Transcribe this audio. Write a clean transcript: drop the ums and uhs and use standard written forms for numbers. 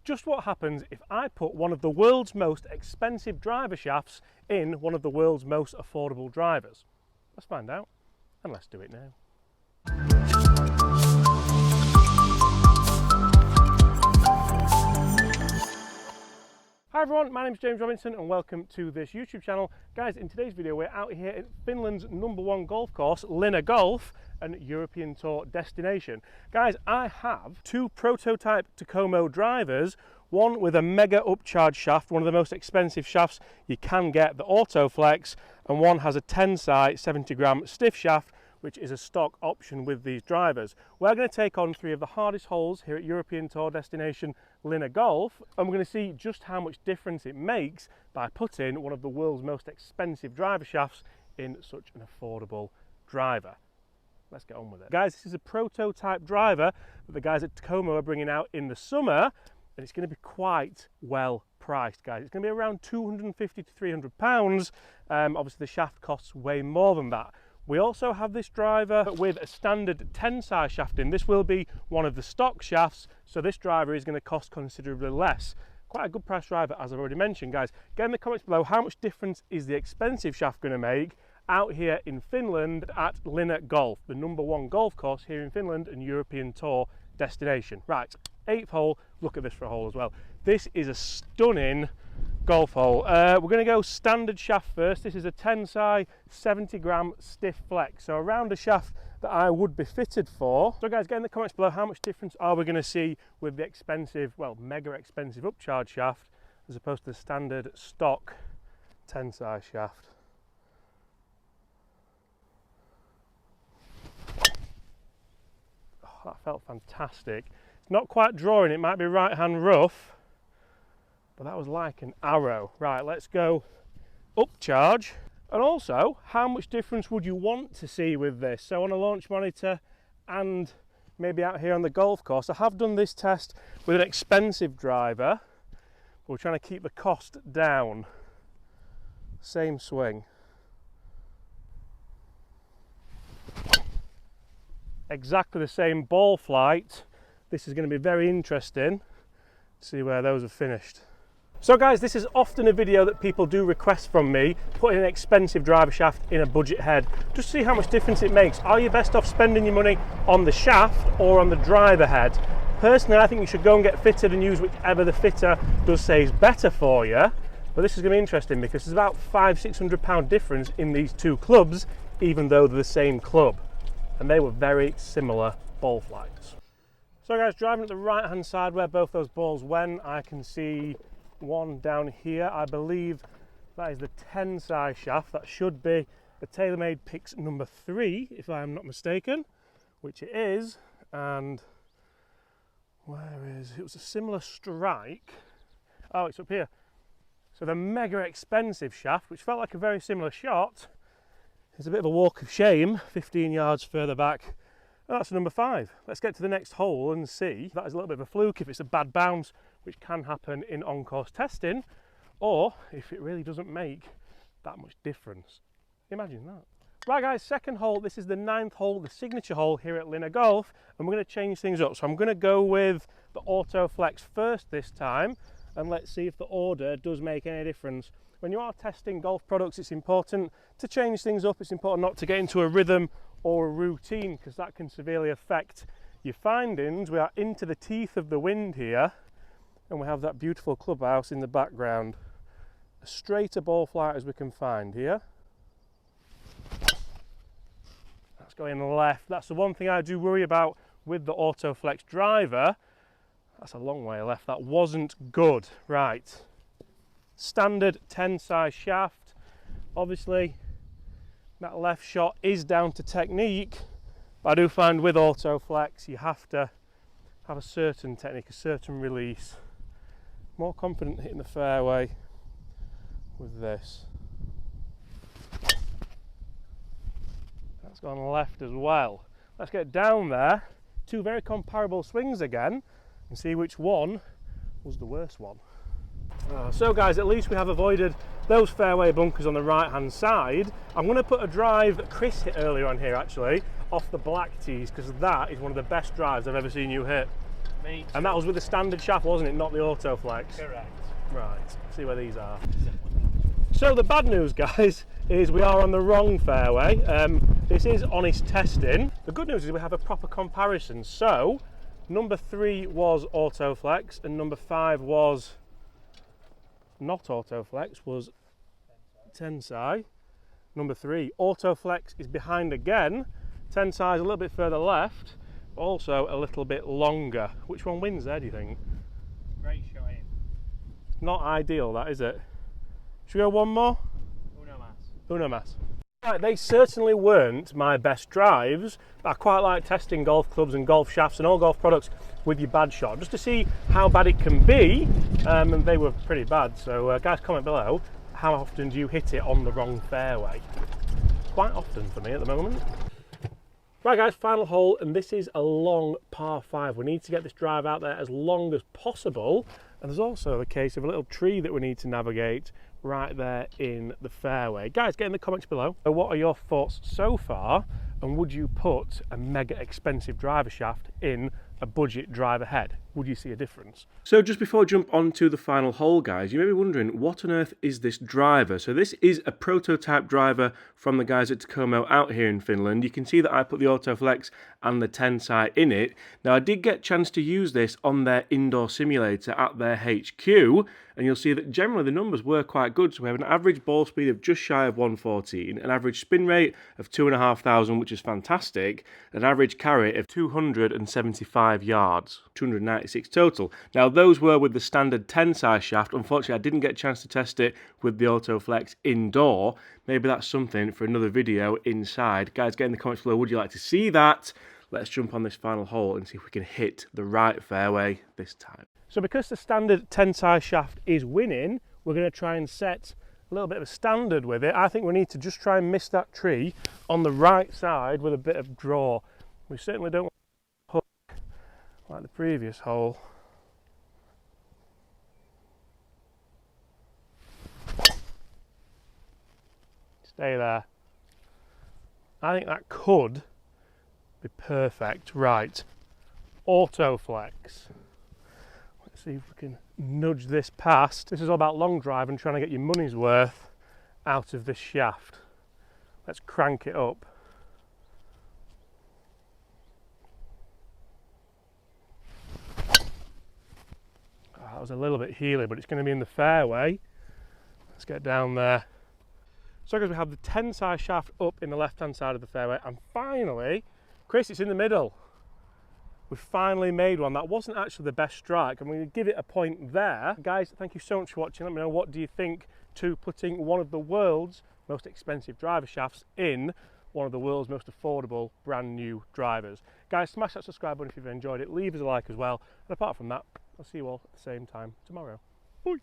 just what happens if I put one of the world's most expensive driver shafts in one of the world's most affordable drivers. Let's find out, and let's do it now. Hi everyone, my name is James Robinson and welcome to this YouTube channel. Guys, in today's video we're out here at Finland's #1 golf course, Linna Golf, and European Tour destination. Guys, I have two prototype Takomo drivers, one with a mega upcharge shaft, one of the most expensive shafts you can get, the Autoflex, and one has a Tensai 70 gram stiff shaft, which is a stock option with these drivers. We're going to take on three of the hardest holes here at European Tour destination Linna Golf, and we're going to see just how much difference it makes by putting one of the world's most expensive driver shafts in such an affordable driver. Let's get on with it. Guys, this is a prototype driver that the guys at Takomo are bringing out in the summer, and it's going to be quite well priced, guys. It's going to be around 250 to 300 pounds. Obviously the shaft costs way more than that. We also have this driver with a standard Tensai shaft in. This will be one of the stock shafts, so this driver is going to cost considerably less. Quite a good price driver, as I've already mentioned, guys. Get in the comments below how much difference is the expensive shaft going to make out here in Finland at Linna Golf, the #1 golf course here in Finland and European Tour destination. Right, 8th hole, look at this for a hole as well. This is a stunning golf hole. We're going to go standard shaft first. This is a Tensai 70 gram stiff flex, so around a shaft that I would be fitted for. So guys, get in the comments below how much difference are we going to see with the expensive, well, mega expensive upcharge shaft as opposed to the standard stock Tensai shaft. Oh, that felt fantastic. It's not quite drawing, it might be right hand rough, but that was like an arrow. Right, let's go upcharge. And also, how much difference would you want to see with this? So on a launch monitor and maybe out here on the golf course, I have done this test with an expensive driver, but we're trying to keep the cost down. Same swing. Exactly the same ball flight. This is going to be very interesting to see where those are finished. So guys, this is often a video that people do request from me, putting an expensive driver shaft in a budget head, just to see how much difference it makes. Are you best off spending your money on the shaft or on the driver head? Personally, I think you should go and get fitted and use whichever the fitter does say is better for you. But this is going to be interesting because there's about £500–600 difference in these two clubs, even though they're the same club. And they were very similar ball flights. So guys, driving at the right hand side where both those balls went, I can see one down here. I believe that is the Tensai shaft. That should be the TaylorMade Pix #3 if I am not mistaken, which it is. And where is it? It was a similar strike. Oh, it's up here. So the mega expensive shaft, which felt like a very similar shot, is a bit of a walk of shame 15 yards further back. And that's #5. Let's get to the next hole and see. That is a little bit of a fluke if it's a bad bounce, which can happen in on-course testing, or if it really doesn't make that much difference. Imagine that. Right guys, second hole. This is the 9th hole, the signature hole here at Linna Golf, and we're going to change things up. So I'm going to go with the Autoflex first this time, and let's see if the order does make any difference. When you are testing golf products, it's important to change things up. It's important not to get into a rhythm or a routine, because that can severely affect your findings. We are into the teeth of the wind here, and we have that beautiful clubhouse in the background. As straight a ball flight as we can find here. That's going left. That's the one thing I do worry about with the Autoflex driver. That's a long way left. That wasn't good. Right. Standard Tensai shaft. Obviously, that left shot is down to technique. But I do find with Autoflex, you have to have a certain technique, a certain release. More confident hitting the fairway with this. That's gone left as well. Let's get down there. Two very comparable swings again and see which one was the worst one. So guys, at least we have avoided those fairway bunkers on the right hand side. I'm going to put a drive that Chris hit earlier on here actually off the black tees, because that is one of the best drives I've ever seen you hit. Me too. And that was with the standard shaft, wasn't it? Not the Autoflex. Correct. Right, see where these are. So the bad news, guys, is we are on the wrong fairway. This is honest testing. The good news is we have a proper comparison. So number 3 was Autoflex and number 5 was not Autoflex, was Tensai. Number 3, Autoflex is behind again. Tensai is a little bit further left, also a little bit longer. Which one wins there, do you think? Great shot in. Not ideal, that, is it? Should we go one more? Uno mas. Uno mas. Right, they certainly weren't my best drives, but I quite like testing golf clubs and golf shafts and all golf products with your bad shot, just to see how bad it can be, and they were pretty bad. So guys, comment below, how often do you hit it on the wrong fairway? Quite often for me at the moment. Right guys, final hole, and this is a long par 5. We need to get this drive out there as long as possible, and there's also the case of a little tree that we need to navigate right there in the fairway. Guys, get in the comments below. So what are your thoughts so far, and would you put a mega expensive driver shaft in a budget driver head? Would you see a difference? So just before I jump on to the final hole, guys, you may be wondering, what on earth is this driver? So this is a prototype driver from the guys at Takomo out here in Finland. You can see that I put the Autoflex and the Tensai in it. Now I did get a chance to use this on their indoor simulator at their HQ, and you'll see that generally the numbers were quite good. So we have an average ball speed of just shy of 114, an average spin rate of 2,500, which is fantastic, an average carry of 275 yards, 296 total. Now those were with the standard Tensai shaft. Unfortunately, I didn't get a chance to test it with the Autoflex indoor. Maybe that's something for another video inside. Guys, get in the comments below, would you like to see that? Let's jump on this final hole and see if we can hit the right fairway this time. So because the standard Tensai shaft is winning, we're going to try and set a little bit of a standard with it. I think we need to just try and miss that tree on the right side with a bit of draw. We certainly don't want to hook like the previous hole. Stay there. I think that could be perfect. Right, Autoflex. Let's see if we can nudge this past. This is all about long drive and trying to get your money's worth out of this shaft. Let's crank it up. Oh, that was a little bit heely, but it's going to be in the fairway. Let's get down there. So guys, we have the Tensai shaft up in the left-hand side of the fairway, and finally, Chris, it's in the middle. We've finally made one. That wasn't actually the best strike. I'm going to give it a point there. Guys, thank you so much for watching. Let me know, what do you think to putting one of the world's most expensive driver shafts in one of the world's most affordable brand new drivers. Guys, smash that subscribe button if you've enjoyed it. Leave us a like as well. And apart from that, I'll see you all at the same time tomorrow. Bye.